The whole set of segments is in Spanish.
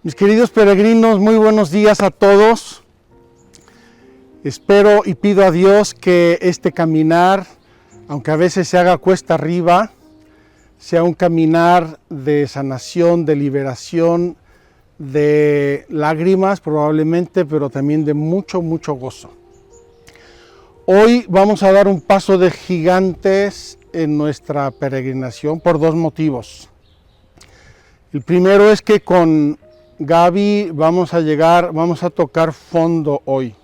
Mis queridos peregrinos, muy buenos días a todos. Espero y pido a Dios que este caminar, aunque a veces se haga cuesta arriba, sea un caminar de sanación, de liberación, de lágrimas probablemente, pero también de mucho gozo. Hoy vamos a dar un paso de gigantes en nuestra peregrinación por dos motivos. El primero es que con Gaby vamos a tocar fondo hoy.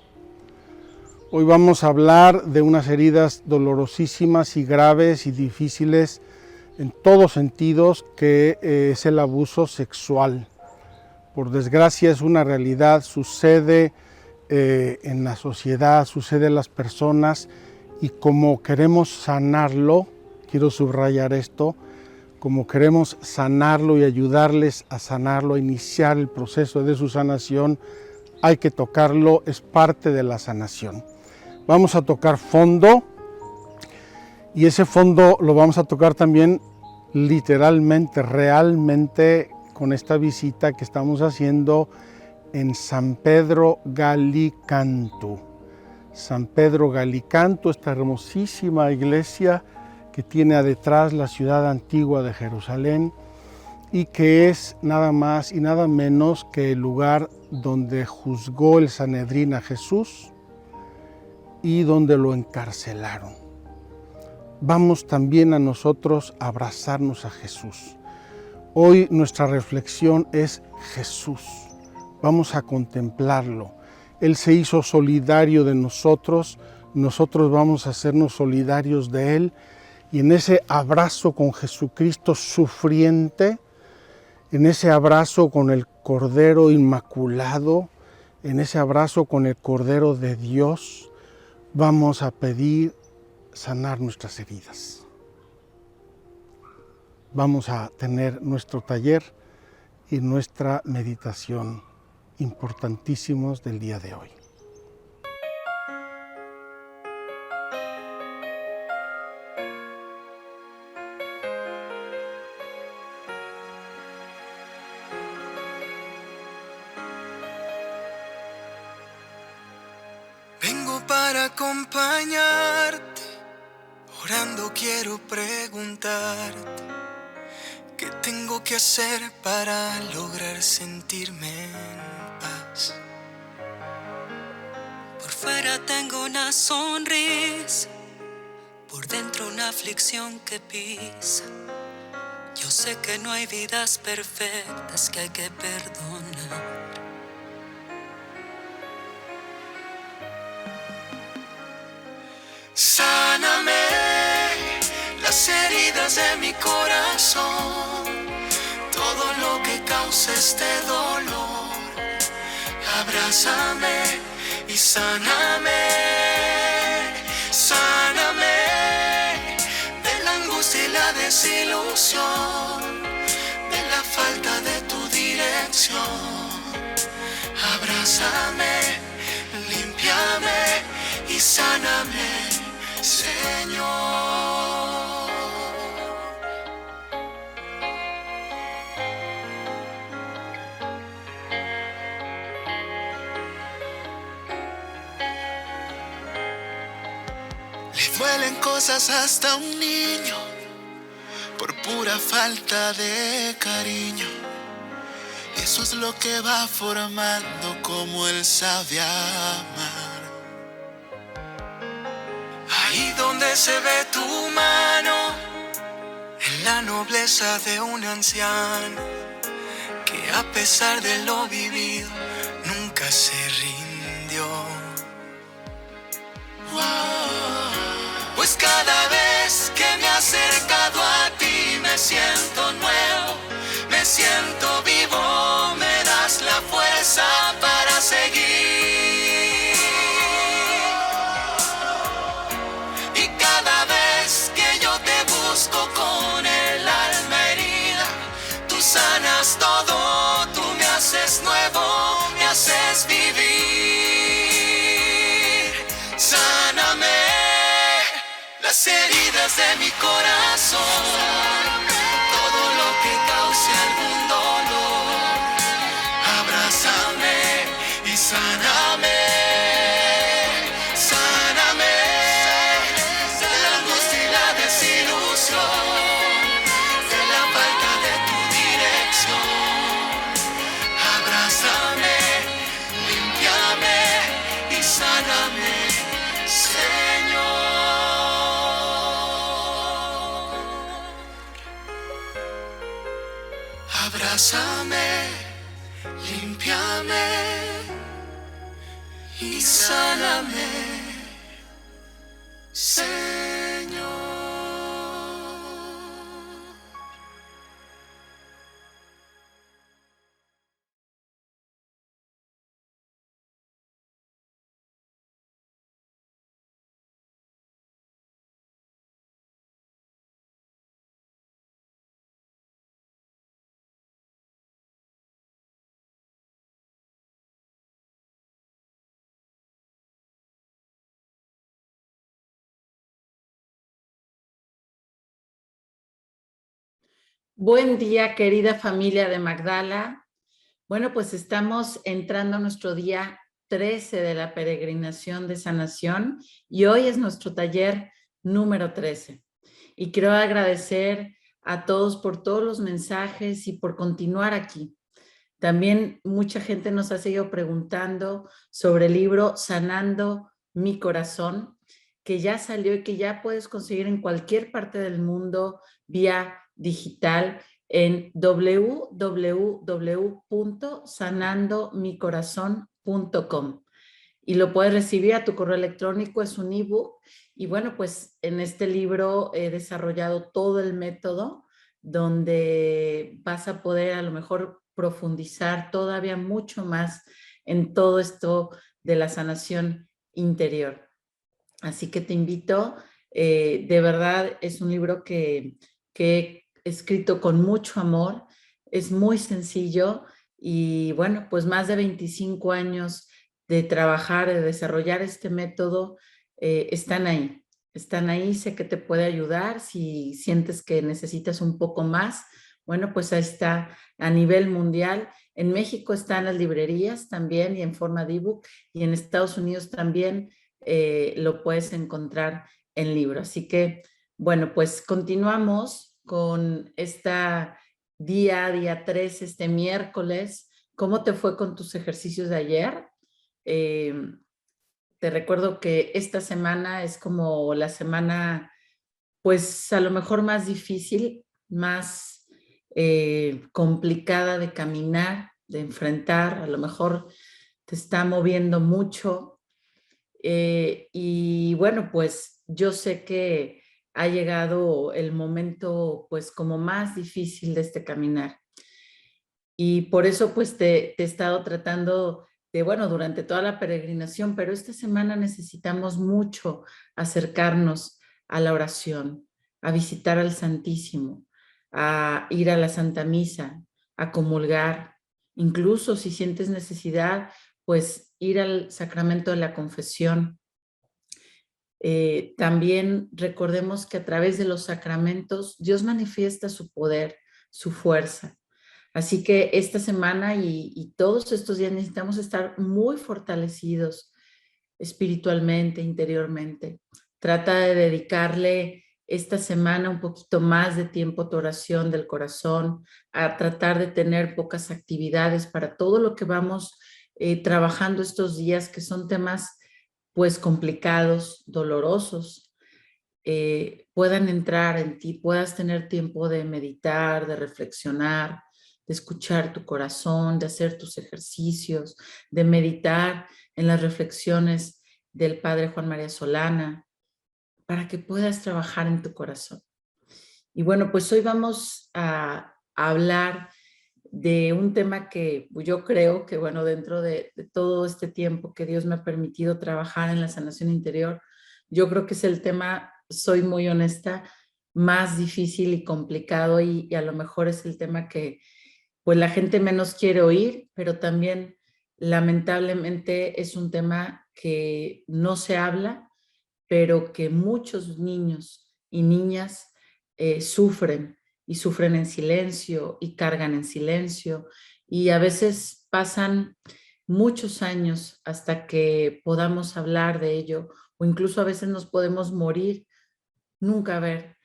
Hoy vamos a hablar de unas heridas dolorosísimas y graves y difíciles en todos sentidos, que es el abuso sexual. Por desgracia es una realidad, sucede en la sociedad, sucede en las personas, y como queremos sanarlo, quiero subrayar esto, como queremos sanarlo y ayudarles a sanarlo, a iniciar el proceso de su sanación, hay que tocarlo, es parte de la sanación. Vamos a tocar fondo, y ese fondo lo vamos a tocar también literalmente, realmente, con esta visita que estamos haciendo en San Pedro Gallicantu. San Pedro Gallicantu, esta hermosísima iglesia que tiene detrás la ciudad antigua de Jerusalén, y que es nada más y nada menos que el lugar donde juzgó el Sanedrín a Jesús y donde lo encarcelaron. Vamos también a nosotros a abrazarnos a Jesús. Hoy nuestra reflexión es Jesús. Vamos a contemplarlo. Él se hizo solidario de nosotros, nosotros vamos a hacernos solidarios de Él, y en ese abrazo con Jesucristo sufriente, en ese abrazo con el Cordero Inmaculado, en ese abrazo con el Cordero de Dios, vamos a pedir sanar nuestras heridas. Vamos a tener nuestro taller y nuestra meditación importantísimos del día de hoy. Vengo para acompañarte, orando quiero preguntarte, ¿qué tengo que hacer para lograr sentirme en paz? Por fuera tengo una sonrisa, por dentro una aflicción que pisa. Yo sé que no hay vidas perfectas, que hay que perdonar. Sáname las heridas de mi corazón, todo lo que causa este dolor. Abrázame y sáname, sáname de la angustia y la desilusión, de la falta de tu dirección. Abrázame, límpiame y sáname, Señor. Le duelen cosas hasta a un niño por pura falta de cariño. Eso es lo que va formando como Él sabe amar. Ahí donde se ve tu mano, en la nobleza de un anciano, que a pesar de lo vivido, nunca se rindió. Pues cada vez que me he acercado a ti, me siento nuevo, me siento vivo, me das la fuerza para seguir. Con el alma herida, tú sanas todo, tú me haces nuevo, me haces vivir. Sáname las heridas de mi corazón, todo lo que cause algún dolor. Abrázame, límpiame y sáname, Señor. Buen día, querida familia de Magdala. Bueno, pues estamos entrando a nuestro día 13 de la peregrinación de sanación y hoy es nuestro taller número 13. Y quiero agradecer a todos por todos los mensajes y por continuar aquí. También mucha gente nos ha seguido preguntando sobre el libro Sanando mi Corazón, que ya salió y que ya puedes conseguir en cualquier parte del mundo vía digital en www.sanandomicorazon.com y lo puedes recibir a tu correo electrónico, es un ebook. Y bueno, pues en este libro he desarrollado todo el método donde vas a poder a lo mejor profundizar todavía mucho más en todo esto de la sanación interior. Así que te invito, de verdad es un libro que he escrito con mucho amor, es muy sencillo y bueno, pues más de 25 años de trabajar, de desarrollar este método, están ahí, sé que te puede ayudar si sientes que necesitas un poco más. Bueno, pues ahí está a nivel mundial. En México están las librerías también y en forma de ebook y en Estados Unidos también lo puedes encontrar en libro. Así que, bueno, pues continuamos con esta día 3, este miércoles. ¿Cómo te fue con tus ejercicios de ayer? Eh, Te recuerdo que esta semana es como la semana, pues a lo mejor más difícil, más complicada de caminar, de enfrentar, a lo mejor te está moviendo mucho. Y bueno, pues yo sé que ha llegado el momento pues como más difícil de este caminar. Y por eso pues te he estado tratando de, bueno, durante toda la peregrinación, pero esta semana necesitamos mucho acercarnos a la oración, a visitar al Santísimo, a ir a la Santa Misa, a comulgar, incluso si sientes necesidad, pues ir al sacramento de la confesión. También recordemos que a través de los sacramentos Dios manifiesta su poder, su fuerza. Así que esta semana y todos estos días necesitamos estar muy fortalecidos espiritualmente, interiormente. Trata de dedicarle esta semana un poquito más de tiempo a tu oración del corazón, a tratar de tener pocas actividades para todo lo que vamos trabajando estos días, que son temas pues complicados, dolorosos, puedan entrar en ti, puedas tener tiempo de meditar, de reflexionar, de escuchar tu corazón, de hacer tus ejercicios, de meditar en las reflexiones del Padre Juan María Solana, para que puedas trabajar en tu corazón. Y bueno, pues hoy vamos a hablar de un tema que yo creo que, bueno, dentro de todo este tiempo que Dios me ha permitido trabajar en la sanación interior, yo creo que es el tema, soy muy honesta, más difícil y complicado y a lo mejor es el tema que pues la gente menos quiere oír, pero también lamentablemente es un tema que no se habla, pero que muchos niños y niñas sufren y sufren en silencio y cargan en silencio y a veces pasan muchos años hasta que podamos hablar de ello o incluso a veces nos podemos morir, nunca haber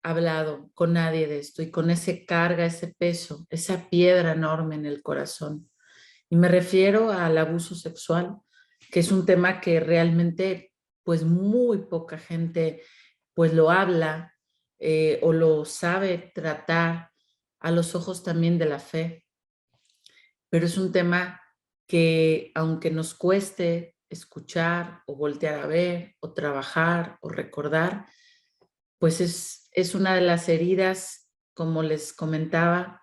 hablado con nadie de esto y con ese carga, ese peso, esa piedra enorme en el corazón. Y me refiero al abuso sexual, que es un tema que realmente pues muy poca gente pues lo habla o lo sabe tratar a los ojos también de la fe, pero es un tema que aunque nos cueste escuchar o voltear a ver o trabajar o recordar, pues es una de las heridas, como les comentaba,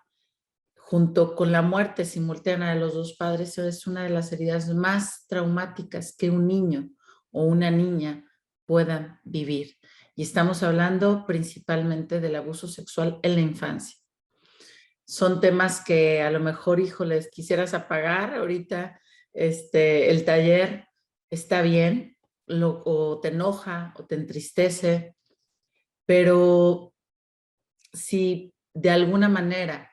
junto con la muerte simultánea de los dos padres, es una de las heridas más traumáticas que un niño o una niña puedan vivir. Y estamos hablando principalmente del abuso sexual en la infancia. Son temas que a lo mejor, híjoles, quisieras apagar ahorita, el taller está bien, o te enoja o te entristece, pero si de alguna manera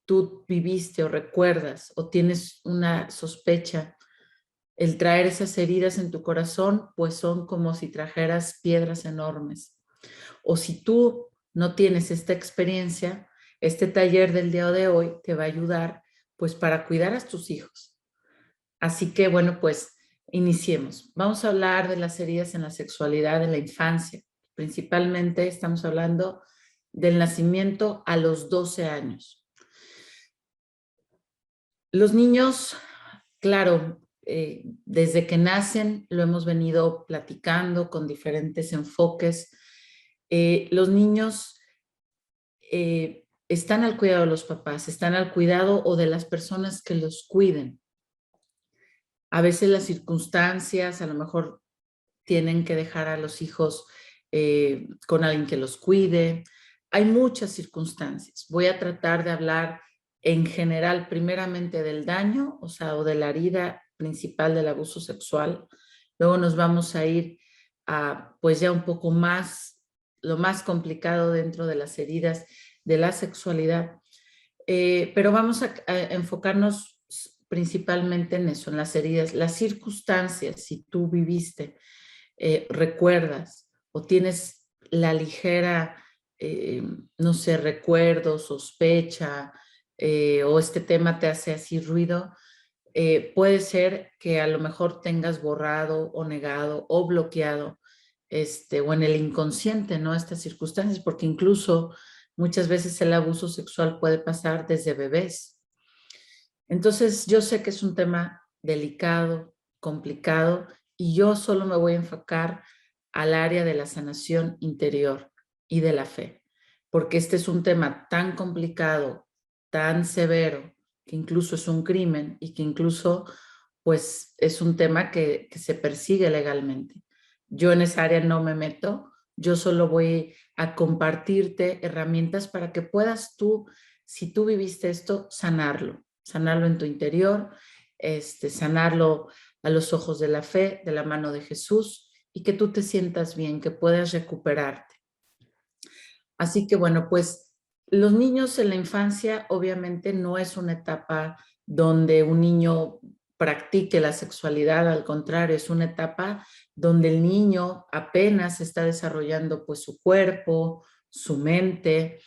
tú viviste o recuerdas o tienes una sospecha, el traer esas heridas en tu corazón, pues son como si trajeras piedras enormes. O si tú no tienes esta experiencia, este taller del día de hoy te va a ayudar pues para cuidar a tus hijos. Así que bueno, pues iniciemos. Vamos a hablar de las heridas en la sexualidad de la infancia. Principalmente estamos hablando del nacimiento a los 12 años. Los niños, claro, desde que nacen, lo hemos venido platicando con diferentes enfoques. Los niños están al cuidado de los papás, están al cuidado o de las personas que los cuiden. A veces las circunstancias, a lo mejor tienen que dejar a los hijos con alguien que los cuide. Hay muchas circunstancias. Voy a tratar de hablar en general, primeramente del daño, o sea, o de la herida principal del abuso sexual. Luego nos vamos a ir a, pues ya un poco más, lo más complicado dentro de las heridas de la sexualidad. Pero vamos a enfocarnos principalmente en eso, en las heridas, las circunstancias, si tú viviste, recuerdas o tienes la ligera, no sé, recuerdo, sospecha, o este tema te hace así ruido, puede ser que a lo mejor tengas borrado o negado o bloqueado o en el inconsciente, ¿no? Estas circunstancias, porque incluso muchas veces el abuso sexual puede pasar desde bebés. Entonces, yo sé que es un tema delicado, complicado, y yo solo me voy a enfocar al área de la sanación interior y de la fe, porque este es un tema tan complicado, tan severo, que incluso es un crimen y que incluso pues es un tema que se persigue legalmente. Yo en esa área no me meto, yo solo voy a compartirte herramientas para que puedas tú, si tú viviste esto, sanarlo en tu interior, sanarlo a los ojos de la fe, de la mano de Jesús, y que tú te sientas bien, que puedas recuperarte. Así que bueno, pues los niños en la infancia obviamente no es una etapa donde un niño practique la sexualidad, al contrario, es una etapa donde el niño apenas está desarrollando pues su cuerpo, su mente,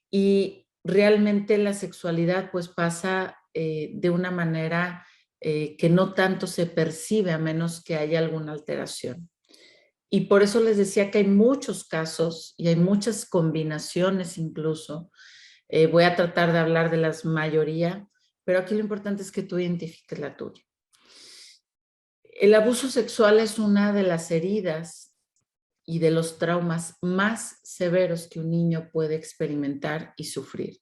y realmente la sexualidad pues pasa de una manera que no tanto se percibe a menos que haya alguna alteración. Y por eso les decía que hay muchos casos y hay muchas combinaciones incluso. Voy a tratar de hablar de la mayoría, pero aquí lo importante es que tú identifiques la tuya. El abuso sexual es una de las heridas y de los traumas más severos que un niño puede experimentar y sufrir.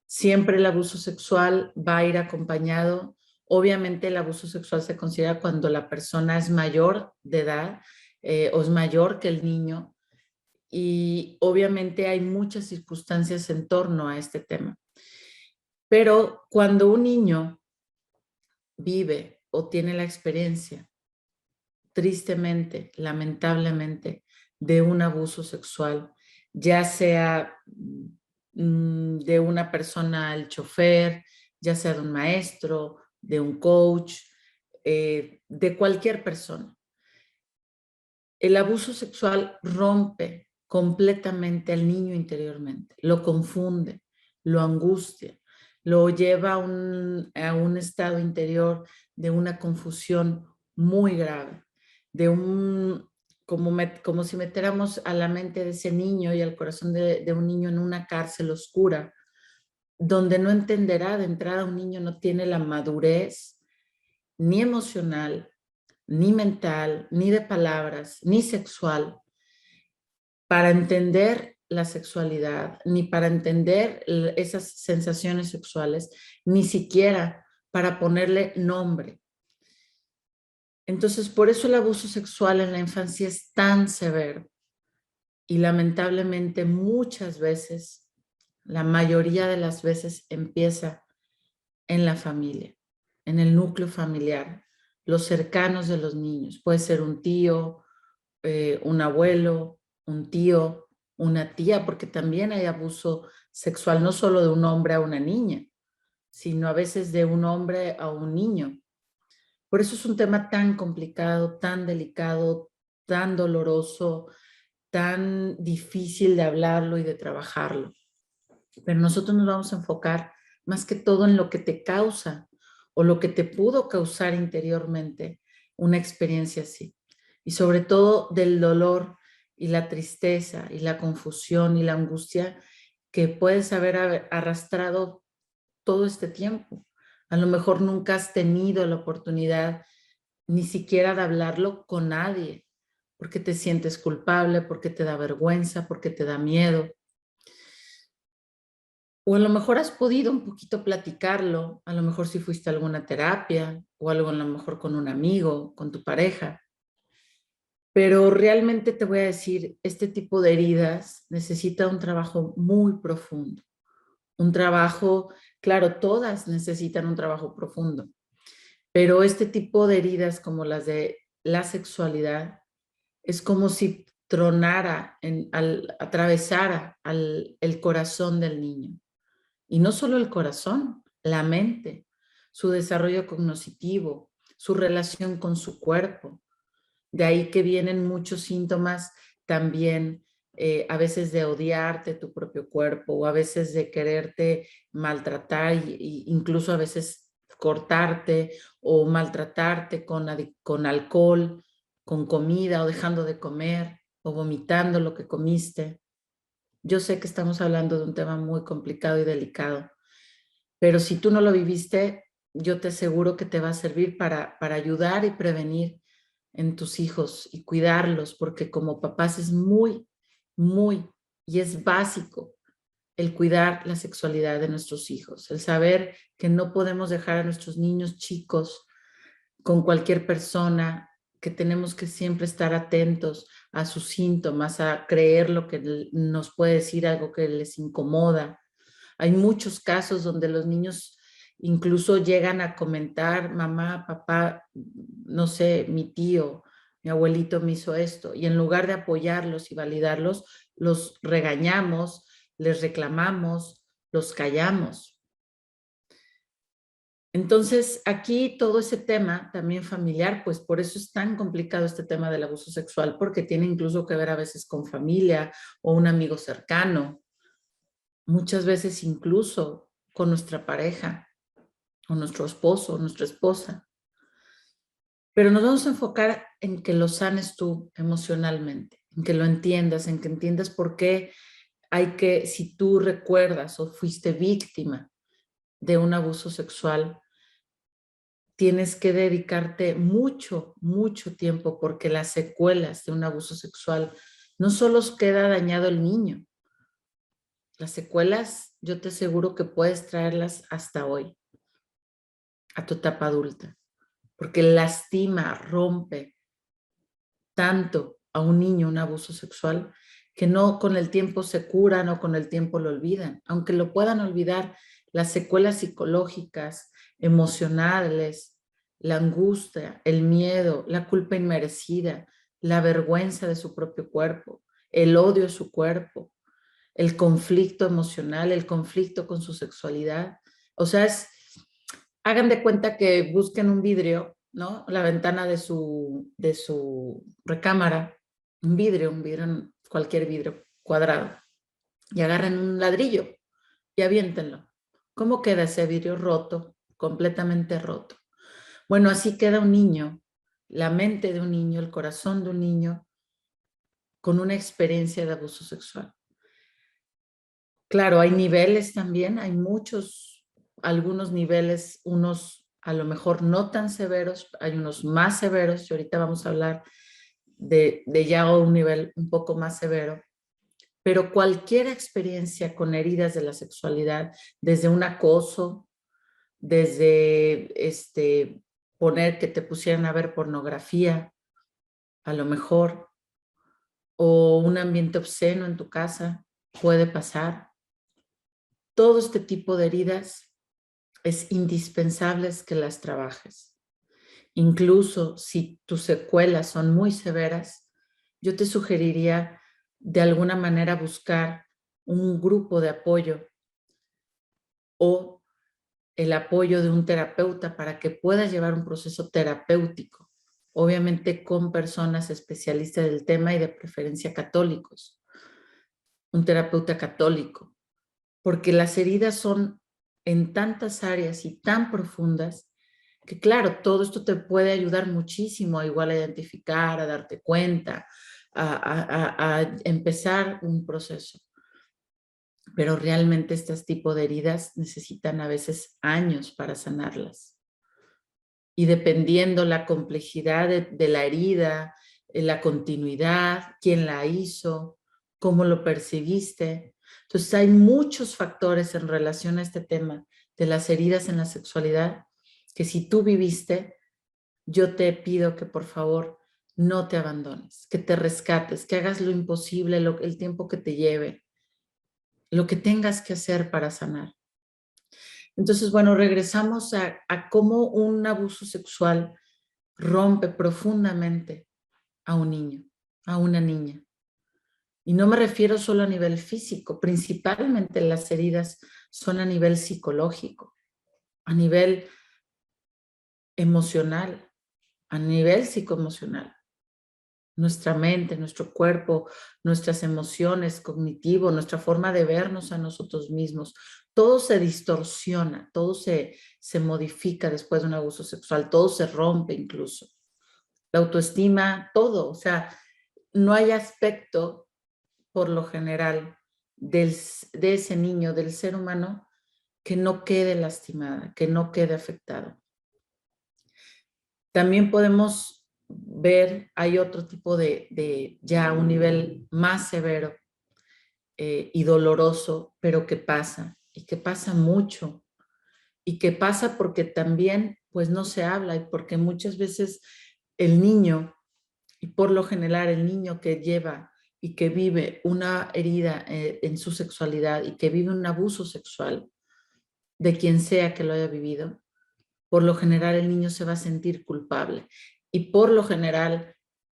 Siempre el abuso sexual va a ir acompañado. Obviamente el abuso sexual se considera cuando la persona es mayor de edad o es mayor que el niño, y obviamente hay muchas circunstancias en torno a este tema. Pero cuando un niño vive o tiene la experiencia, tristemente, lamentablemente, de un abuso sexual, ya sea de una persona, el chofer, ya sea de un maestro, de un coach, de cualquier persona. El abuso sexual rompe completamente al niño interiormente, lo confunde, lo angustia, lo lleva a un estado interior de una confusión muy grave, de como si metiéramos a la mente de ese niño y al corazón de un niño en una cárcel oscura, donde no entenderá de entrada. Un niño no tiene la madurez ni emocional, ni mental, ni de palabras, ni sexual, para entender la sexualidad, ni para entender esas sensaciones sexuales, ni siquiera para ponerle nombre. Entonces, por eso el abuso sexual en la infancia es tan severo y lamentablemente muchas veces, la mayoría de las veces empieza en la familia, en el núcleo familiar, los cercanos de los niños. Puede ser un tío, un abuelo, un tío, una tía, porque también hay abuso sexual, no solo de un hombre a una niña, sino a veces de un hombre a un niño. Por eso es un tema tan complicado, tan delicado, tan doloroso, tan difícil de hablarlo y de trabajarlo. Pero nosotros nos vamos a enfocar más que todo en lo que te causa o lo que te pudo causar interiormente una experiencia así. Y sobre todo del dolor y la tristeza y la confusión y la angustia que puedes haber arrastrado todo este tiempo. A lo mejor nunca has tenido la oportunidad ni siquiera de hablarlo con nadie, porque te sientes culpable, porque te da vergüenza, porque te da miedo. O a lo mejor has podido un poquito platicarlo, a lo mejor si fuiste a alguna terapia o algo a lo mejor con un amigo, con tu pareja. Pero realmente te voy a decir, este tipo de heridas necesita un trabajo muy profundo. Un trabajo, claro, todas necesitan un trabajo profundo, pero este tipo de heridas como las de la sexualidad es como si tronara, atravesara el corazón del niño. Y no solo el corazón, la mente, su desarrollo cognitivo, su relación con su cuerpo. De ahí que vienen muchos síntomas también, a veces de odiarte tu propio cuerpo o a veces de quererte maltratar e incluso a veces cortarte o maltratarte con alcohol, con comida o dejando de comer o vomitando lo que comiste. Yo sé que estamos hablando de un tema muy complicado y delicado, pero si tú no lo viviste, yo te aseguro que te va a servir para ayudar y prevenir en tus hijos y cuidarlos, porque como papás es muy, muy, y es básico el cuidar la sexualidad de nuestros hijos, el saber que no podemos dejar a nuestros niños chicos con cualquier persona, que tenemos que siempre estar atentos a sus síntomas, a creer lo que nos puede decir algo que les incomoda. Hay muchos casos donde los niños incluso llegan a comentar, mamá, papá, no sé, mi tío, mi abuelito me hizo esto, y en lugar de apoyarlos y validarlos, los regañamos, les reclamamos, los callamos. Entonces, aquí todo ese tema también familiar, pues por eso es tan complicado este tema del abuso sexual, porque tiene incluso que ver a veces con familia o un amigo cercano, muchas veces incluso con nuestra pareja o nuestro esposo o nuestra esposa. Pero nos vamos a enfocar en que lo sanes tú emocionalmente, en que lo entiendas, en que entiendas por qué hay que, si tú recuerdas o fuiste víctima de un abuso sexual, tienes que dedicarte mucho, mucho tiempo, porque las secuelas de un abuso sexual no solo queda dañado el niño, las secuelas yo te aseguro que puedes traerlas hasta hoy, a tu etapa adulta, porque lastima, rompe tanto a un niño un abuso sexual que no con el tiempo se curan o con el tiempo lo olvidan. Aunque lo puedan olvidar, las secuelas psicológicas, emocionales, la angustia, el miedo, la culpa inmerecida, la vergüenza de su propio cuerpo, el odio a su cuerpo, el conflicto emocional, el conflicto con su sexualidad. O sea, hagan de cuenta que busquen un vidrio, ¿no? La ventana de su recámara, un vidrio, cualquier vidrio cuadrado, y agarren un ladrillo y aviéntenlo. ¿Cómo queda ese vidrio roto? Completamente roto. Bueno, así queda un niño, la mente de un niño, el corazón de un niño con una experiencia de abuso sexual. Claro, hay niveles también, hay muchos, algunos niveles, unos a lo mejor no tan severos, hay unos más severos y ahorita vamos a hablar de ya un nivel un poco más severo, pero cualquier experiencia con heridas de la sexualidad, desde un acoso, desde poner que te pusieran a ver pornografía, a lo mejor, o un ambiente obsceno en tu casa, puede pasar. Todo este tipo de heridas es indispensable que las trabajes. Incluso si tus secuelas son muy severas, yo te sugeriría de alguna manera buscar un grupo de apoyo o el apoyo de un terapeuta para que puedas llevar un proceso terapéutico, obviamente con personas especialistas del tema y de preferencia católicos, un terapeuta católico, porque las heridas son en tantas áreas y tan profundas que claro, todo esto te puede ayudar muchísimo a igual a identificar, a darte cuenta, a empezar un proceso. Pero realmente este tipo de heridas necesitan a veces años para sanarlas. Y dependiendo la complejidad de la herida, la continuidad, quién la hizo, cómo lo percibiste. Entonces hay muchos factores en relación a este tema de las heridas en la sexualidad que si tú viviste, yo te pido que por favor no te abandones, que te rescates, que hagas lo imposible, el tiempo que te lleve, lo que tengas que hacer para sanar. Entonces, bueno, regresamos a cómo un abuso sexual rompe profundamente a un niño, a una niña. Y no me refiero solo a nivel físico, principalmente las heridas son a nivel psicológico, a nivel emocional, a nivel psicoemocional. Nuestra mente, nuestro cuerpo, nuestras emociones, cognitivo, nuestra forma de vernos a nosotros mismos, todo se distorsiona, todo se modifica después de un abuso sexual, todo se rompe incluso. La autoestima, todo, o sea, no hay aspecto por lo general de ese niño, del ser humano, que no quede lastimada, que no quede afectado. También podemos ver, hay otro tipo de ya un nivel más severo y doloroso, pero que pasa, y que pasa mucho, y que pasa porque también pues no se habla y porque muchas veces el niño, y por lo general el niño que lleva y que vive una herida en su sexualidad y que vive un abuso sexual de quien sea que lo haya vivido, por lo general el niño se va a sentir culpable y por lo general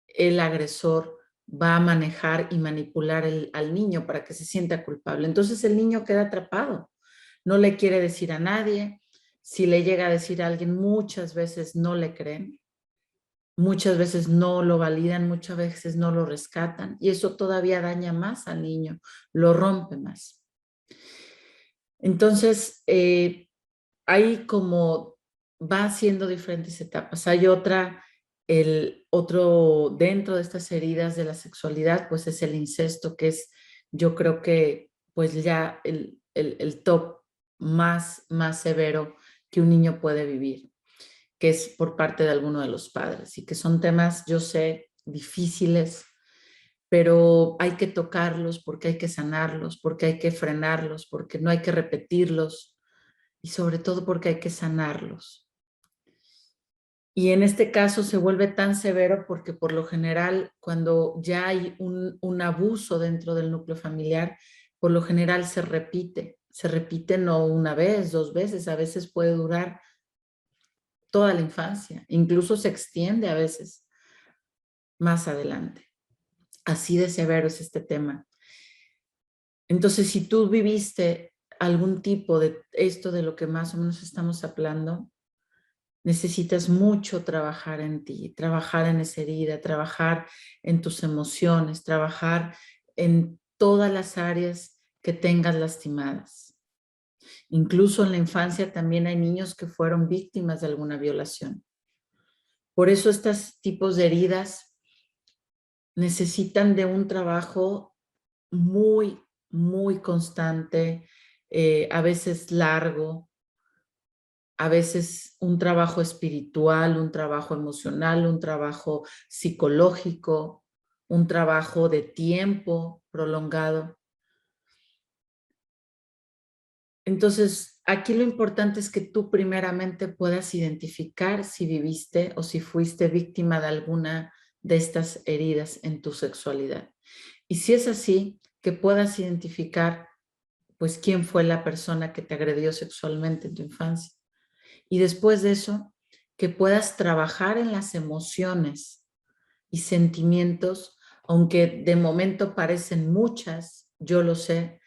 el agresor va a manejar y manipular al niño para que se sienta culpable. Entonces el niño queda atrapado, no le quiere decir a nadie, si le llega a decir a alguien muchas veces no le creen, muchas veces no lo validan, muchas veces no lo rescatan y eso todavía daña más al niño, lo rompe más. Entonces, hay como va haciendo diferentes etapas. Hay otro dentro de estas heridas de la sexualidad, pues es el incesto, que es, yo creo que pues ya el top más severo que un niño puede vivir, que es por parte de alguno de los padres y que son temas, yo sé, difíciles, pero hay que tocarlos porque hay que sanarlos, porque hay que frenarlos, porque no hay que repetirlos y sobre todo porque hay que sanarlos. Y en este caso se vuelve tan severo porque por lo general cuando ya hay un abuso dentro del núcleo familiar, por lo general se repite no una vez, dos veces, a veces puede durar toda la infancia, incluso se extiende a veces más adelante. Así de severo es este tema. Entonces, si tú viviste algún tipo de esto de lo que más o menos estamos hablando, necesitas mucho trabajar en ti, trabajar en esa herida, trabajar en tus emociones, trabajar en todas las áreas que tengas lastimadas. Incluso en la infancia también hay niños que fueron víctimas de alguna violación. Por eso estos tipos de heridas necesitan de un trabajo muy muy constante, a veces largo, a veces un trabajo espiritual, un trabajo emocional, un trabajo psicológico, un trabajo de tiempo prolongado. Entonces, aquí lo importante es que tú primeramente puedas identificar si viviste o si fuiste víctima de alguna de estas heridas en tu sexualidad. Y si es así, que puedas identificar, pues, quién fue la persona que te agredió sexualmente en tu infancia. Y después de eso, que puedas trabajar en las emociones y sentimientos, aunque de momento parecen muchas, yo lo sé,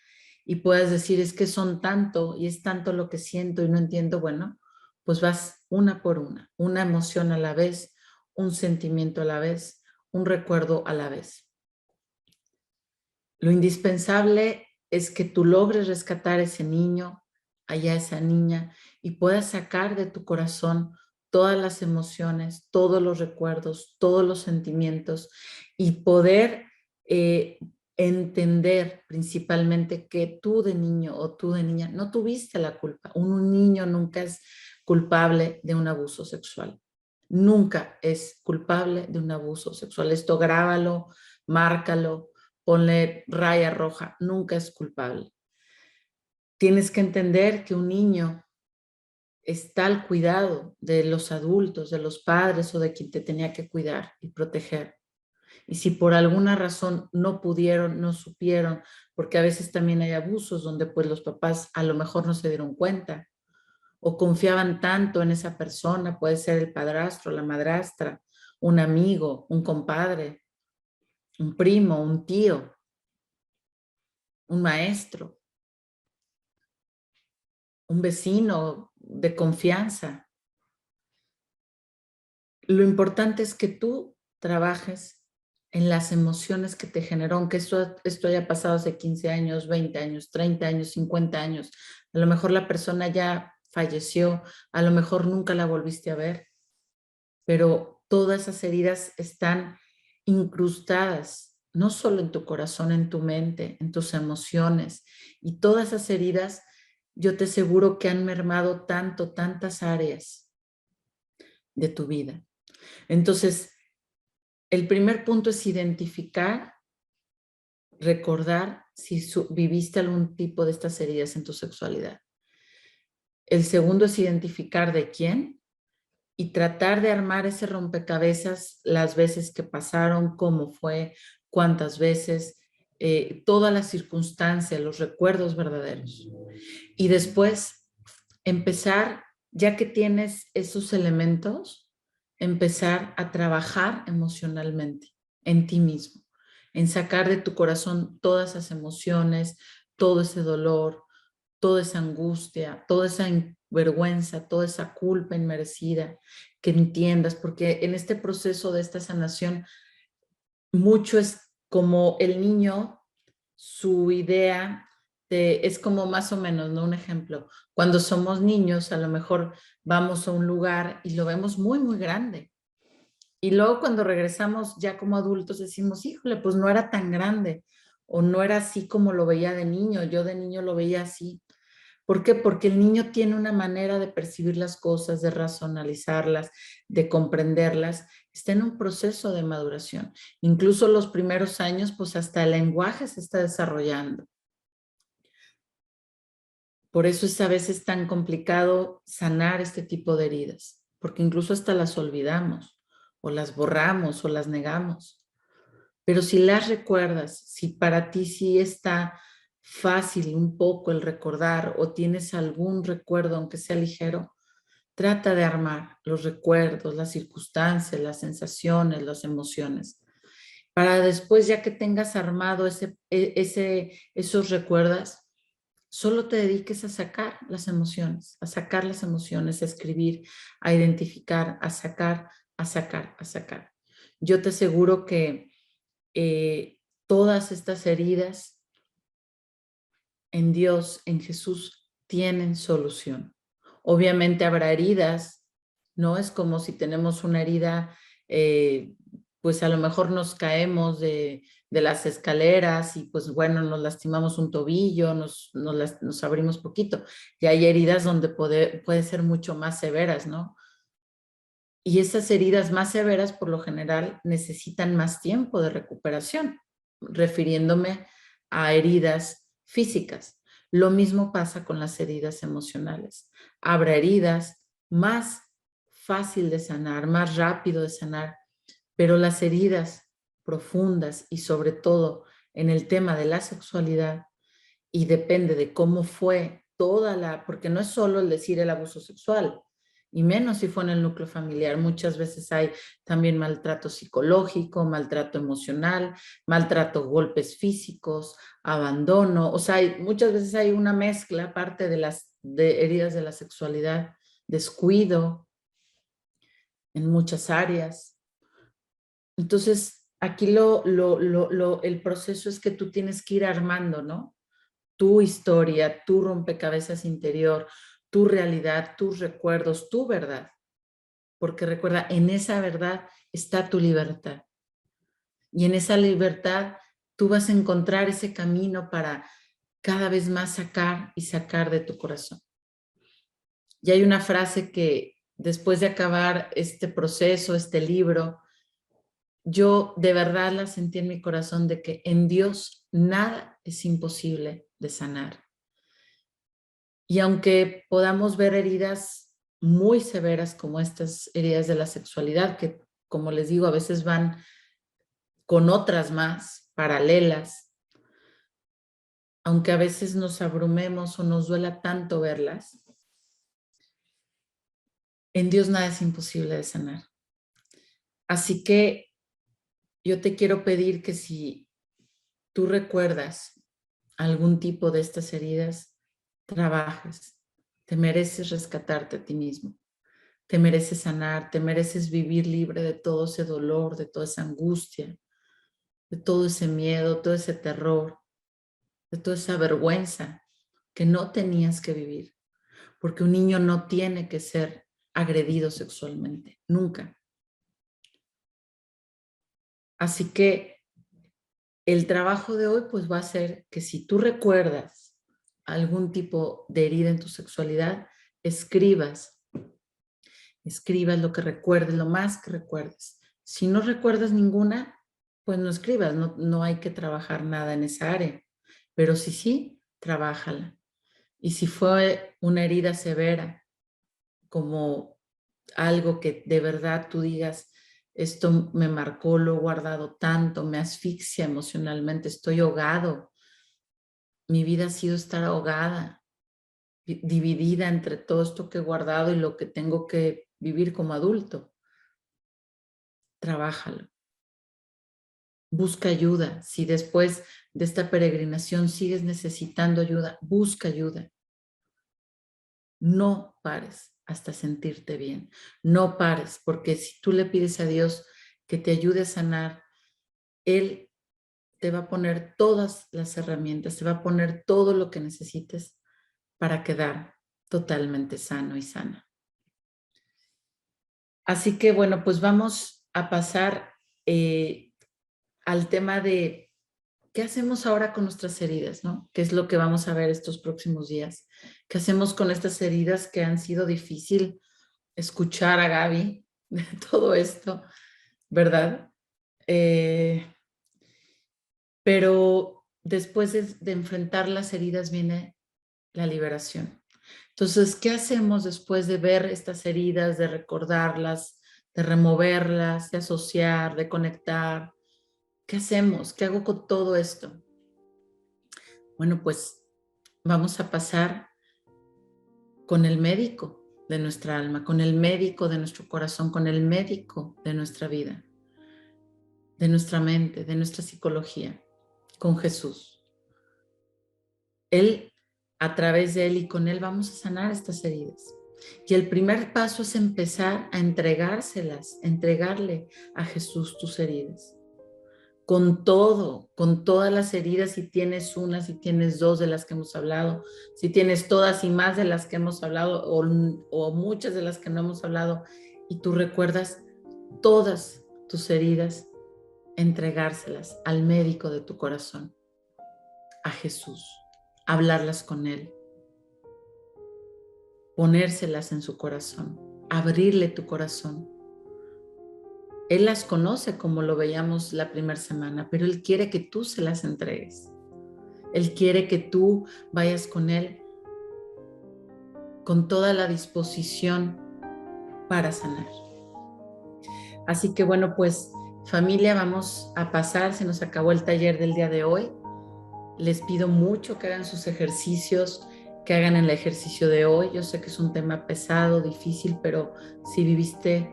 y puedas decir, es que son tanto y es tanto lo que siento y no entiendo, bueno, pues vas una por una emoción a la vez, un sentimiento a la vez, un recuerdo a la vez. Lo indispensable es que tú logres rescatar a ese niño, allá esa niña, y puedas sacar de tu corazón todas las emociones, todos los recuerdos, todos los sentimientos y poder entender principalmente que tú de niño o tú de niña no tuviste la culpa. Un niño nunca es culpable de un abuso sexual. Nunca es culpable de un abuso sexual. Esto grábalo, márcalo, ponle raya roja, nunca es culpable. Tienes que entender que un niño está al cuidado de los adultos, de los padres o de quien te tenía que cuidar y proteger. Y si por alguna razón no pudieron, no supieron, porque a veces también hay abusos donde pues los papás a lo mejor no se dieron cuenta o confiaban tanto en esa persona, puede ser el padrastro, la madrastra, un amigo, un compadre, un primo, un tío, un maestro, un vecino de confianza. Lo importante es que tú trabajes en las emociones que te generó, aunque esto haya pasado hace 15 años, 20 años, 30 años, 50 años. A lo mejor la persona ya falleció, a lo mejor nunca la volviste a ver, pero todas esas heridas están incrustadas, no solo en tu corazón, en tu mente, en tus emociones. Y todas esas heridas, yo te aseguro que han mermado tantas áreas de tu vida. Entonces, el primer punto es identificar, recordar si viviste algún tipo de estas heridas en tu sexualidad. El segundo es identificar de quién y tratar de armar ese rompecabezas las veces que pasaron, cómo fue, cuántas veces, todas las circunstancias, los recuerdos verdaderos. Y después empezar, ya que tienes esos elementos, empezar a trabajar emocionalmente en ti mismo, en sacar de tu corazón todas esas emociones, todo ese dolor, toda esa angustia, toda esa vergüenza, toda esa culpa inmerecida, que entiendas, porque en este proceso de esta sanación, mucho es como el niño, su idea es como más o menos, ¿no? Un ejemplo, cuando somos niños, a lo mejor vamos a un lugar y lo vemos muy grande. Y luego cuando regresamos ya como adultos decimos, híjole, pues no era tan grande o no era así como lo veía de niño, yo de niño lo veía así. ¿Por qué? Porque el niño tiene una manera de percibir las cosas, de racionalizarlas, de comprenderlas. Está en un proceso de maduración. Incluso los primeros años, pues hasta el lenguaje se está desarrollando. Por eso es a veces tan complicado sanar este tipo de heridas, porque incluso hasta las olvidamos, o las borramos, o las negamos. Pero si las recuerdas, si para ti sí está fácil un poco el recordar o tienes algún recuerdo, aunque sea ligero, trata de armar los recuerdos, las circunstancias, las sensaciones, las emociones, para después, ya que tengas armado esos recuerdos, solo te dediques a sacar las emociones, a sacar las emociones, a escribir, a identificar, a sacar, a sacar, a sacar. Yo te aseguro que todas estas heridas en Dios, en Jesús, tienen solución. Obviamente habrá heridas, ¿no? Es como si tenemos una herida, pues a lo mejor nos caemos de de las escaleras y pues bueno, nos lastimamos un tobillo, nos abrimos poquito. Y hay heridas donde puede ser mucho más severas, ¿no? Y esas heridas más severas por lo general necesitan más tiempo de recuperación, refiriéndome a heridas físicas. Lo mismo pasa con las heridas emocionales. Habrá heridas más fácil de sanar, más rápido de sanar, pero las heridas profundas y sobre todo en el tema de la sexualidad, y depende de cómo fue porque no es solo el decir el abuso sexual, y menos si fue en el núcleo familiar. Muchas veces hay también maltrato psicológico, maltrato emocional, maltrato, golpes físicos, abandono. O sea, muchas veces hay una mezcla, aparte de las heridas de la sexualidad, descuido en muchas áreas. Entonces, aquí el proceso es que tú tienes que ir armando, ¿no? Tu historia, tu rompecabezas interior, tu realidad, tus recuerdos, tu verdad. Porque recuerda, en esa verdad está tu libertad. Y en esa libertad tú vas a encontrar ese camino para cada vez más sacar y sacar de tu corazón. Y hay una frase que después de acabar este proceso, este libro, yo de verdad la sentí en mi corazón de que en Dios nada es imposible de sanar. Y aunque podamos ver heridas muy severas como estas heridas de la sexualidad, que como les digo, a veces van con otras más paralelas, aunque a veces nos abrumemos o nos duela tanto verlas, en Dios nada es imposible de sanar. Así que yo te quiero pedir que si tú recuerdas algún tipo de estas heridas, trabajes. Te mereces rescatarte a ti mismo. Te mereces sanar, te mereces vivir libre de todo ese dolor, de toda esa angustia, de todo ese miedo, todo ese terror, de toda esa vergüenza que no tenías que vivir. Porque un niño no tiene que ser agredido sexualmente, nunca. Así que el trabajo de hoy pues va a ser que si tú recuerdas algún tipo de herida en tu sexualidad, escribas lo que recuerdes, lo más que recuerdes. Si no recuerdas ninguna, pues no escribas, no hay que trabajar nada en esa área. Pero si sí, trabájala. Y si fue una herida severa, como algo que de verdad tú digas, esto me marcó, lo he guardado tanto, me asfixia emocionalmente, estoy ahogado, mi vida ha sido estar ahogada, dividida entre todo esto que he guardado y lo que tengo que vivir como adulto. Trabájalo. Busca ayuda. Si después de esta peregrinación sigues necesitando ayuda, busca ayuda. No pares hasta sentirte bien. No pares, porque si tú le pides a Dios que te ayude a sanar, Él te va a poner todas las herramientas, te va a poner todo lo que necesites para quedar totalmente sano y sana. Así que bueno, pues vamos a pasar al tema de qué hacemos ahora con nuestras heridas, ¿no? ¿Qué es lo que vamos a ver estos próximos días? ¿Qué hacemos con estas heridas que han sido difícil escuchar a Gaby de todo esto, ¿verdad? Pero después de enfrentar las heridas viene la liberación. Entonces, ¿qué hacemos después de ver estas heridas, de recordarlas, de removerlas, de asociar, de conectar? ¿Qué hacemos? ¿Qué hago con todo esto? Bueno, pues vamos a pasar con el médico de nuestra alma, con el médico de nuestro corazón, con el médico de nuestra vida, de nuestra mente, de nuestra psicología, con Jesús. Él, a través de Él y con Él vamos a sanar estas heridas. Y el primer paso es empezar a entregárselas, entregarle a Jesús tus heridas. Con todo, con todas las heridas, si tienes una, si tienes dos de las que hemos hablado, si tienes todas y más de las que hemos hablado o muchas de las que no hemos hablado y tú recuerdas todas tus heridas, entregárselas al médico de tu corazón, a Jesús, hablarlas con Él, ponérselas en su corazón, abrirle tu corazón. Él las conoce como lo veíamos la primera semana, pero Él quiere que tú se las entregues. Él quiere que tú vayas con Él con toda la disposición para sanar. Así que bueno, pues familia, vamos a pasar, se nos acabó el taller del día de hoy. Les pido mucho que hagan sus ejercicios, que hagan el ejercicio de hoy. Yo sé que es un tema pesado, difícil, pero si viviste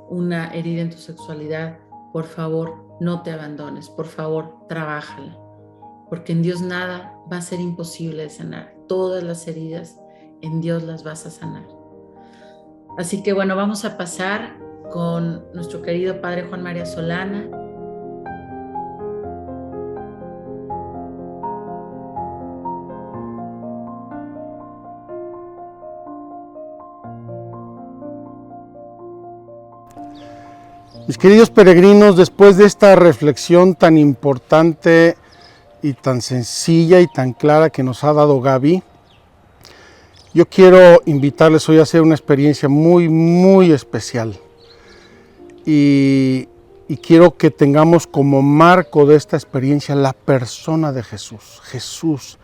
una herida en tu sexualidad, por favor, no te abandones, por favor, trabájala, porque en Dios nada va a ser imposible de sanar. Todas las heridas, en Dios las vas a sanar. Así que bueno, vamos a pasar con nuestro querido Padre Juan María Solana. Mis queridos peregrinos, después de esta reflexión tan importante y tan sencilla y tan clara que nos ha dado Gaby, yo quiero invitarles hoy a hacer una experiencia muy especial. Y quiero que tengamos como marco de esta experiencia la persona de Jesús. Jesús,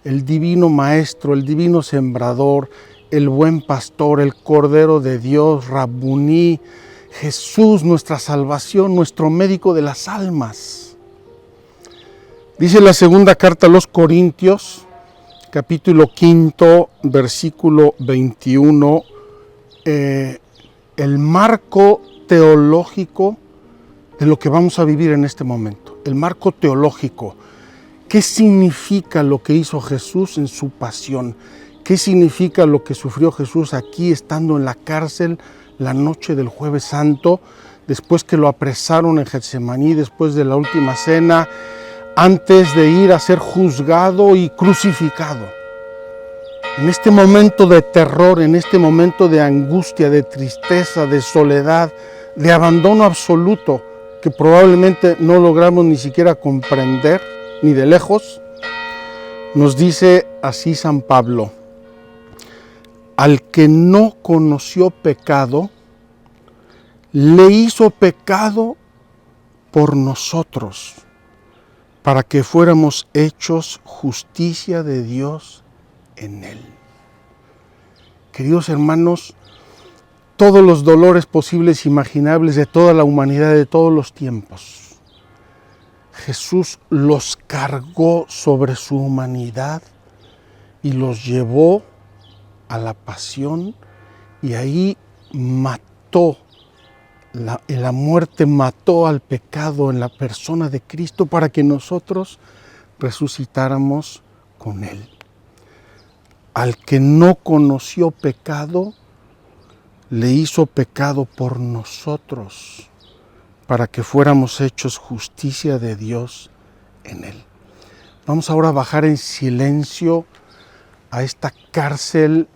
el divino maestro, el divino sembrador, el buen pastor, el Cordero de Dios, Rabuní, Jesús, nuestra salvación, nuestro médico de las almas. Dice la segunda carta a los Corintios, capítulo 5, versículo 21, el marco teológico de lo que vamos a vivir en este momento. El marco teológico. ¿Qué significa lo que hizo Jesús en su pasión? ¿Qué significa lo que sufrió Jesús aquí estando en la cárcel la noche del Jueves Santo, después que lo apresaron en Getsemaní, después de la última cena, antes de ir a ser juzgado y crucificado? En este momento de terror, en este momento de angustia, de tristeza, de soledad, de abandono absoluto, que probablemente no logramos ni siquiera comprender, ni de lejos, nos dice así San Pablo: al que no conoció pecado, le hizo pecado por nosotros, para que fuéramos hechos justicia de Dios en él. Queridos hermanos, todos los dolores posibles e imaginables de toda la humanidad de todos los tiempos, Jesús los cargó sobre su humanidad y los llevó a la pasión, y ahí mató, la muerte mató al pecado en la persona de Cristo para que nosotros resucitáramos con Él. Al que no conoció pecado, le hizo pecado por nosotros, para que fuéramos hechos justicia de Dios en Él. Vamos ahora a bajar en silencio a esta cárcel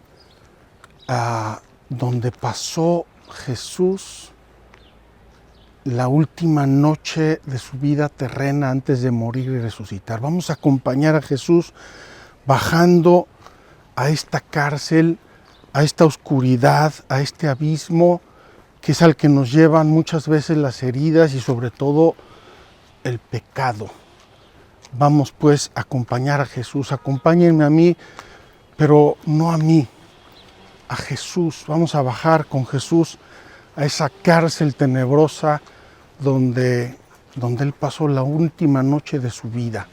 donde pasó Jesús la última noche de su vida terrena antes de morir y resucitar. Vamos a acompañar a Jesús bajando a esta cárcel, a esta oscuridad, a este abismo que es al que nos llevan muchas veces las heridas y sobre todo el pecado. Vamos pues a acompañar a Jesús. Acompáñenme a mí, pero no a mí, a Jesús. Vamos a bajar con Jesús a esa cárcel tenebrosa donde Él pasó la última noche de su vida.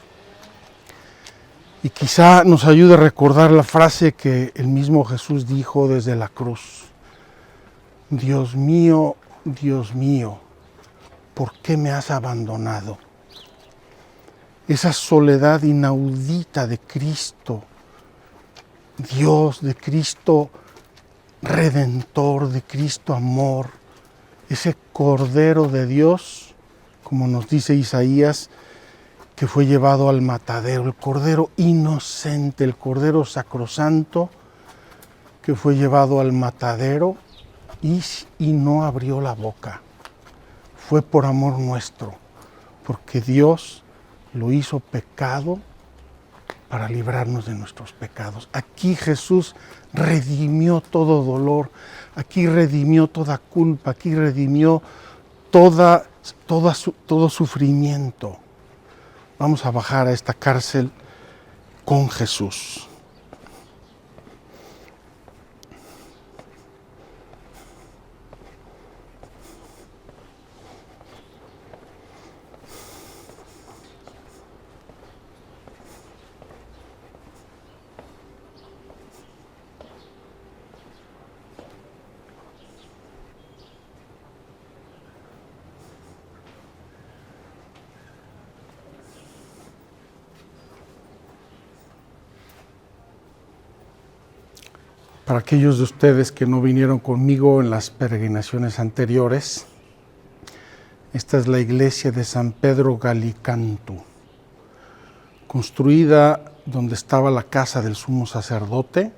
Y quizá nos ayude a recordar la frase que el mismo Jesús dijo desde la cruz: Dios mío, ¿por qué me has abandonado? Esa soledad inaudita de Cristo, Dios, de Cristo Redentor, de Cristo Amor, ese Cordero de Dios, como nos dice Isaías, que fue llevado al matadero, el Cordero inocente, el Cordero sacrosanto, que fue llevado al matadero y no abrió la boca. Fue por amor nuestro, porque Dios lo hizo pecado para librarnos de nuestros pecados. Aquí Jesús redimió todo dolor, aquí redimió toda culpa, aquí redimió todo sufrimiento. Vamos a bajar a esta cárcel con Jesús. Para aquellos de ustedes que no vinieron conmigo en las peregrinaciones anteriores, esta es la iglesia de San Pedro Gallicantu, construida donde estaba la casa del sumo sacerdote,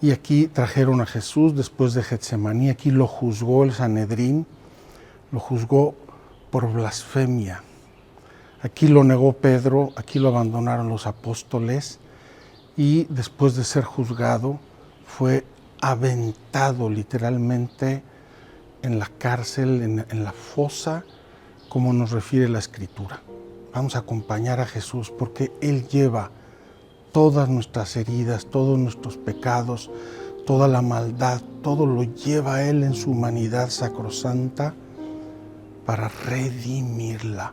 y aquí trajeron a Jesús después de Getsemaní. Aquí lo juzgó el Sanedrín, lo juzgó por blasfemia. Aquí lo negó Pedro, aquí lo abandonaron los apóstoles, y después de ser juzgado, fue aventado literalmente en la cárcel, en la fosa, como nos refiere la Escritura. Vamos a acompañar a Jesús porque Él lleva todas nuestras heridas, todos nuestros pecados, toda la maldad, todo lo lleva Él en su humanidad sacrosanta para redimirla,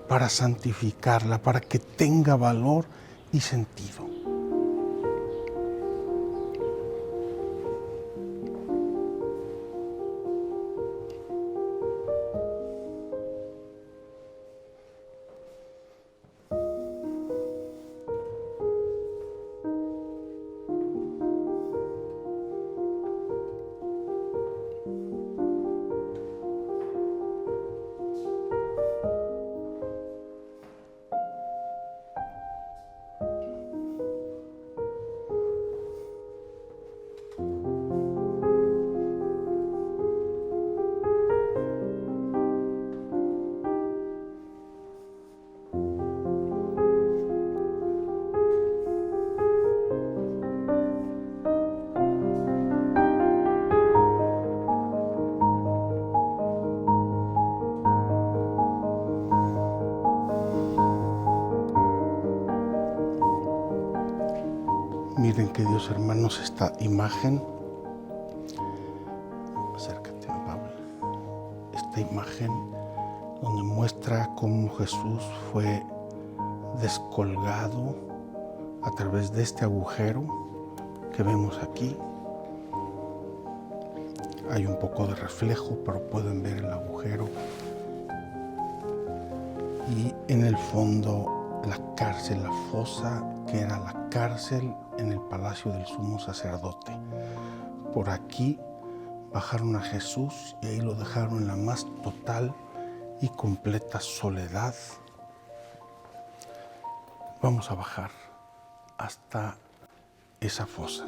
para santificarla, para que tenga valor y sentido. Miren, queridos hermanos, esta imagen, acércate, Pablo, esta imagen donde muestra cómo Jesús fue descolgado a través de este agujero que vemos aquí. Hay un poco de reflejo, pero pueden ver el agujero. Y en el fondo la cárcel, la fosa, que era la cárcel en el palacio del sumo sacerdote. Por aquí bajaron a Jesús y ahí lo dejaron en la más total y completa soledad. Vamos a bajar hasta esa fosa.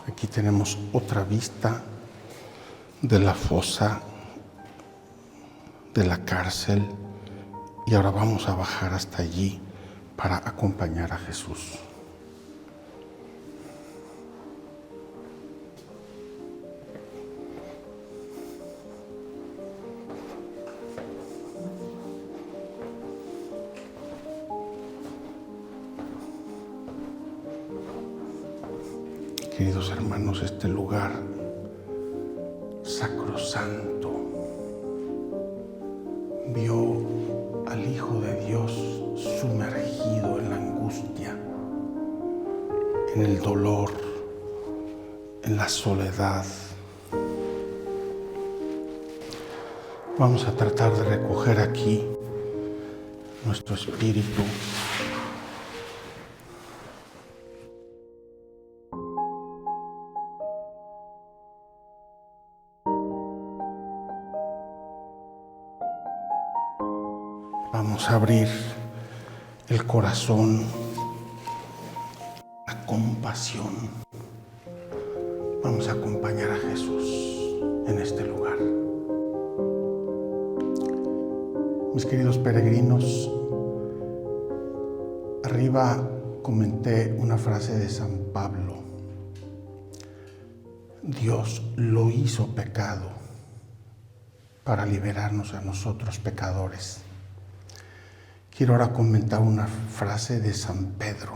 Aquí tenemos otra vista de la fosa, de la cárcel, y ahora vamos a bajar hasta allí para acompañar a Jesús. Queridos hermanos, este lugar sacrosanto vio al Hijo de Dios sumergido en la angustia, en el dolor, en la soledad. Vamos a tratar de recoger aquí nuestro espíritu. Vamos a abrir el corazón, la compasión. Vamos a acompañar a Jesús en este lugar. Mis queridos peregrinos, arriba comenté una frase de San Pablo. Dios lo hizo pecado para liberarnos a nosotros pecadores. Quiero ahora comentar una frase de San Pedro,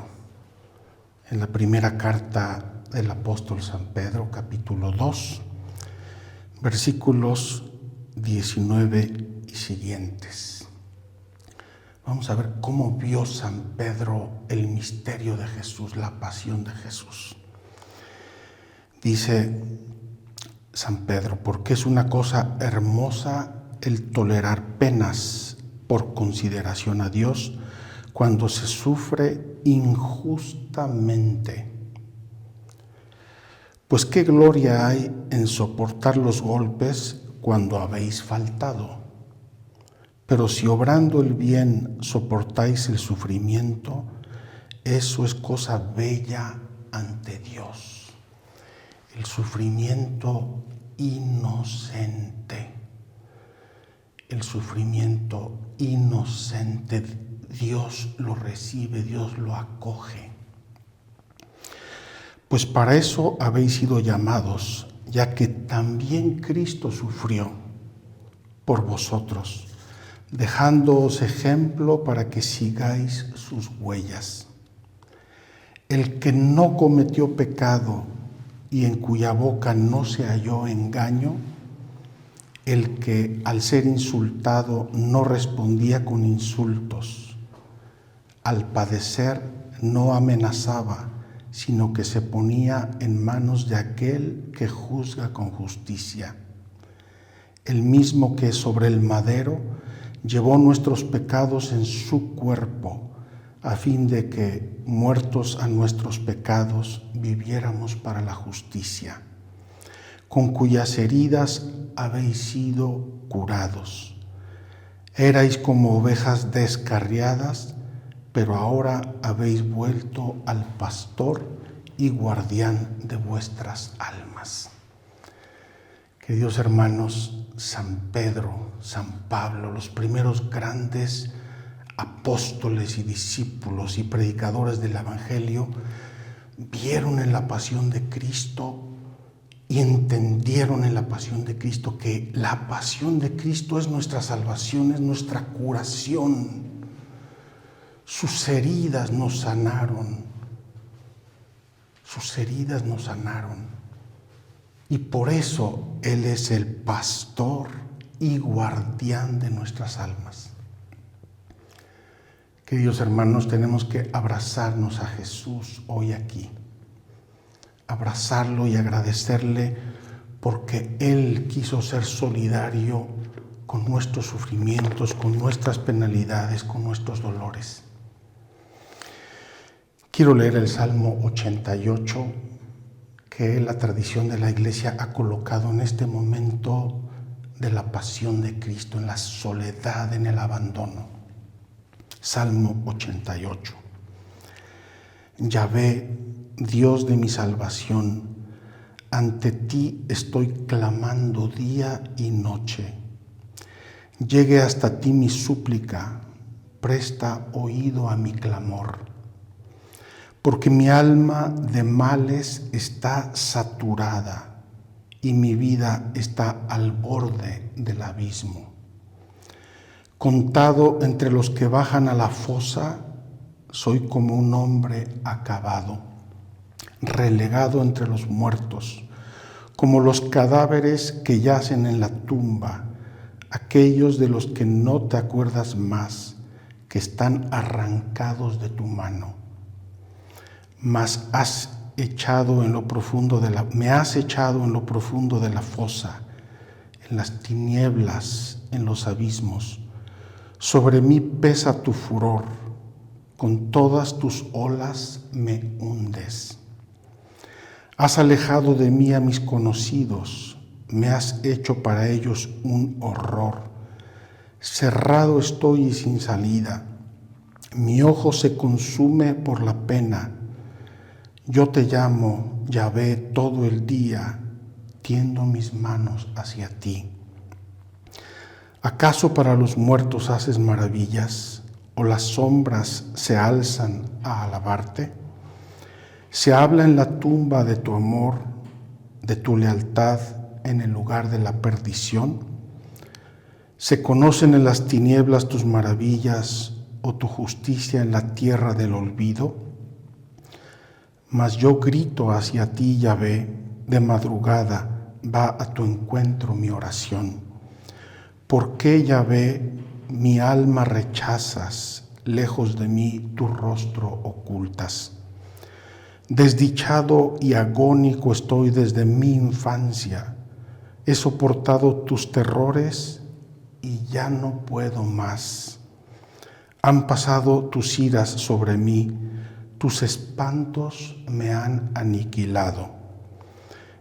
en la primera carta del apóstol San Pedro, capítulo 2, versículos 19 y siguientes. Vamos a ver cómo vio San Pedro el misterio de Jesús, la pasión de Jesús. Dice San Pedro, porque es una cosa hermosa el tolerar penas por consideración a Dios cuando se sufre injustamente. Pues qué gloria hay en soportar los golpes cuando habéis faltado. Pero si obrando el bien soportáis el sufrimiento, eso es cosa bella ante Dios. El sufrimiento inocente. El sufrimiento inocente, Dios lo recibe, Dios lo acoge. Pues para eso habéis sido llamados, ya que también Cristo sufrió por vosotros, dejándoos ejemplo para que sigáis sus huellas. El que no cometió pecado y en cuya boca no se halló engaño, el que al ser insultado no respondía con insultos, al padecer no amenazaba, sino que se ponía en manos de aquel que juzga con justicia. El mismo que sobre el madero llevó nuestros pecados en su cuerpo, a fin de que, muertos a nuestros pecados, viviéramos para la justicia, con cuyas heridas habéis sido curados. Erais como ovejas descarriadas, pero ahora habéis vuelto al pastor y guardián de vuestras almas. Queridos hermanos, San Pedro, San Pablo, los primeros grandes apóstoles y discípulos y predicadores del Evangelio, vieron en la pasión de Cristo y entendieron en la pasión de Cristo que la pasión de Cristo es nuestra salvación, es nuestra curación. Sus heridas nos sanaron. Sus heridas nos sanaron. Y por eso Él es el pastor y guardián de nuestras almas. Queridos hermanos, tenemos que abrazarnos a Jesús hoy aquí. Abrazarlo y agradecerle porque Él quiso ser solidario con nuestros sufrimientos, con nuestras penalidades, con nuestros dolores. Quiero leer el Salmo 88, que la tradición de la Iglesia ha colocado en este momento de la pasión de Cristo, en la soledad, en el abandono. Salmo 88. Yahvé, Dios de mi salvación, ante ti estoy clamando día y noche. Llegue hasta ti mi súplica, presta oído a mi clamor. Porque mi alma de males está saturada y mi vida está al borde del abismo. Contado entre los que bajan a la fosa, soy como un hombre acabado. relegado entre los muertos, como los cadáveres que yacen en la tumba, aquellos de los que no te acuerdas más, que están arrancados de tu mano. Mas me has echado en lo profundo de la fosa, en las tinieblas, en los abismos. Sobre mí pesa tu furor, con todas tus olas me hundes. Has alejado de mí a mis conocidos, me has hecho para ellos un horror. Cerrado estoy y sin salida, mi ojo se consume por la pena. Yo te llamo, Yahvé, todo el día, tiendo mis manos hacia ti. ¿Acaso para los muertos haces maravillas, o las sombras se alzan a alabarte? Se habla en la tumba de tu amor, de tu lealtad en el lugar de la perdición. Se conocen en las tinieblas tus maravillas, o tu justicia en la tierra del olvido. Mas yo grito hacia ti, Yahvé, de madrugada va a tu encuentro mi oración. ¿Por qué, Yahvé, mi alma rechazas, lejos de mí tu rostro ocultas? Desdichado y agónico estoy desde mi infancia. He soportado tus terrores y ya no puedo más. Han pasado tus iras sobre mí, tus espantos me han aniquilado.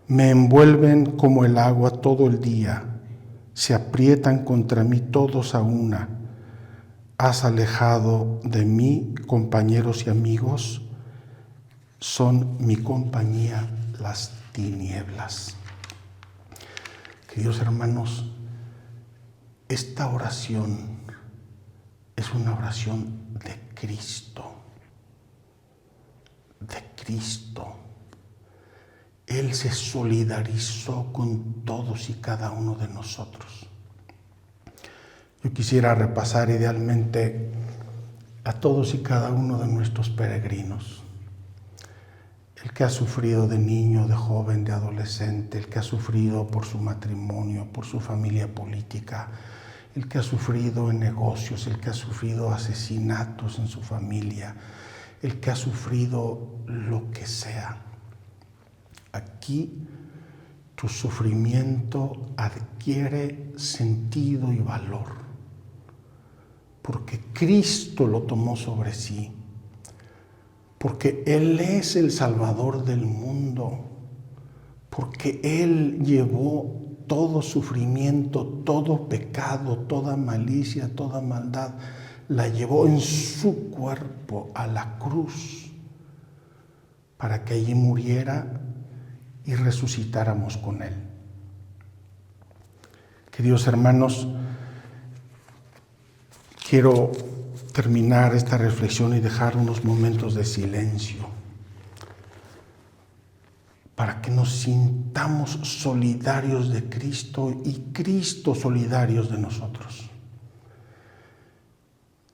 Me envuelven como el agua todo el día, se aprietan contra mí todos a una. Has alejado de mí compañeros y amigos, son mi compañía las tinieblas. Queridos hermanos, esta oración es una oración de Cristo. De Cristo. Él se solidarizó con todos y cada uno de nosotros. Yo quisiera repasar idealmente a todos y cada uno de nuestros peregrinos. El que ha sufrido de niño, de joven, de adolescente, el que ha sufrido por su matrimonio, por su familia política, el que ha sufrido en negocios, el que ha sufrido asesinatos en su familia, el que ha sufrido lo que sea. Aquí tu sufrimiento adquiere sentido y valor, porque Cristo lo tomó sobre sí, porque Él es el Salvador del mundo, porque Él llevó todo sufrimiento, todo pecado, toda malicia, toda maldad, la llevó en su cuerpo a la cruz para que allí muriera y resucitáramos con Él. Queridos hermanos, quiero terminar esta reflexión y dejar unos momentos de silencio para que nos sintamos solidarios de Cristo y Cristo solidarios de nosotros.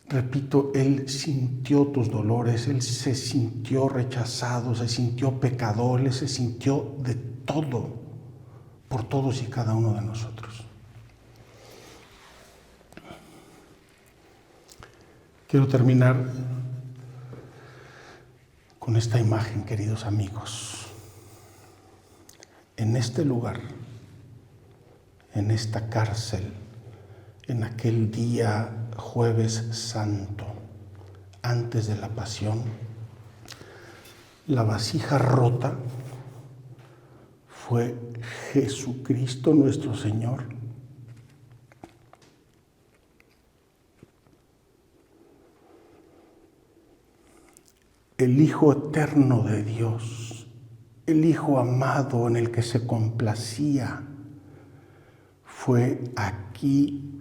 Repito, Él sintió tus dolores, Él se sintió rechazado, se sintió pecador, Él se sintió de todo, por todos y cada uno de nosotros. Quiero terminar con esta imagen, queridos amigos. En este lugar, en esta cárcel, en aquel día Jueves Santo, antes de la Pasión, la vasija rota fue Jesucristo nuestro Señor. El Hijo eterno de Dios, el Hijo amado en el que se complacía, fue aquí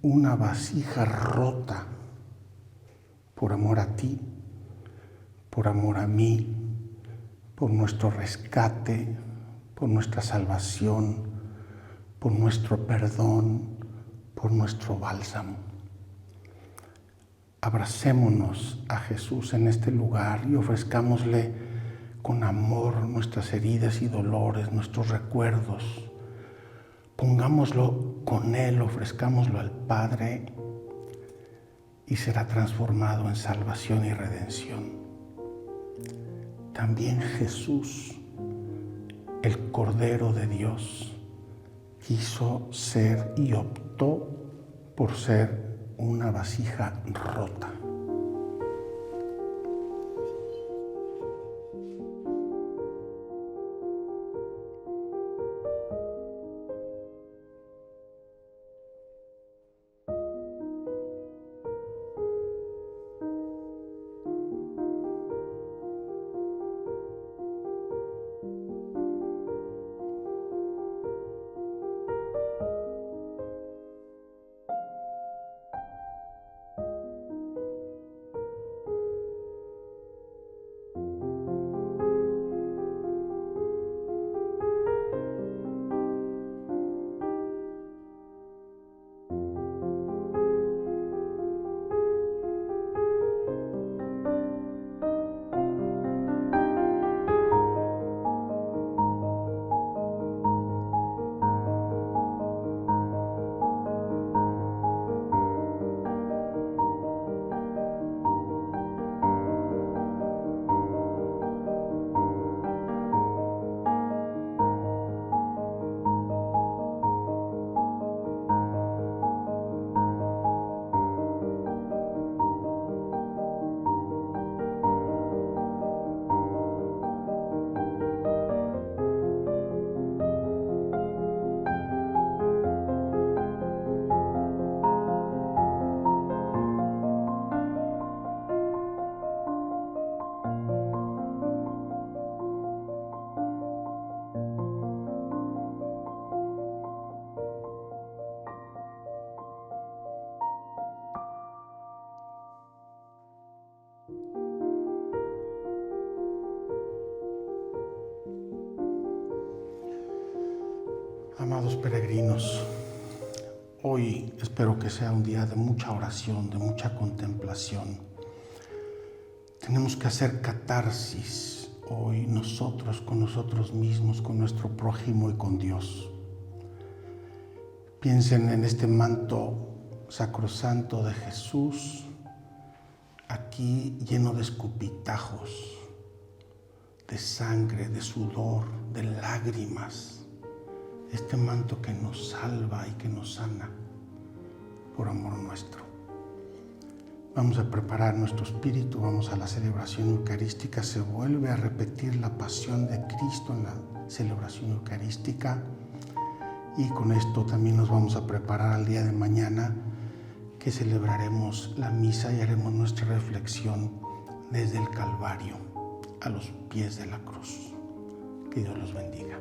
una vasija rota por amor a ti, por amor a mí, por nuestro rescate, por nuestra salvación, por nuestro perdón, por nuestro bálsamo. Abracémonos a Jesús en este lugar y ofrezcámosle con amor nuestras heridas y dolores, nuestros recuerdos. Pongámoslo con Él, ofrezcámoslo al Padre y será transformado en salvación y redención. También Jesús, el Cordero de Dios, quiso ser y optó por ser una vasija rota. Amados peregrinos, hoy espero que sea un día de mucha oración, de mucha contemplación. Tenemos que hacer catarsis hoy nosotros con nosotros mismos, con nuestro prójimo y con Dios. Piensen en este manto sacrosanto de Jesús, aquí lleno de escupitajos, de sangre, de sudor, de lágrimas. Este manto que nos salva y que nos sana por amor nuestro. Vamos a preparar nuestro espíritu, vamos a la celebración eucarística. Se vuelve a repetir la pasión de Cristo en la celebración eucarística. Y con esto también nos vamos a preparar al día de mañana, que celebraremos la misa y haremos nuestra reflexión desde el Calvario a los pies de la cruz. Que Dios los bendiga.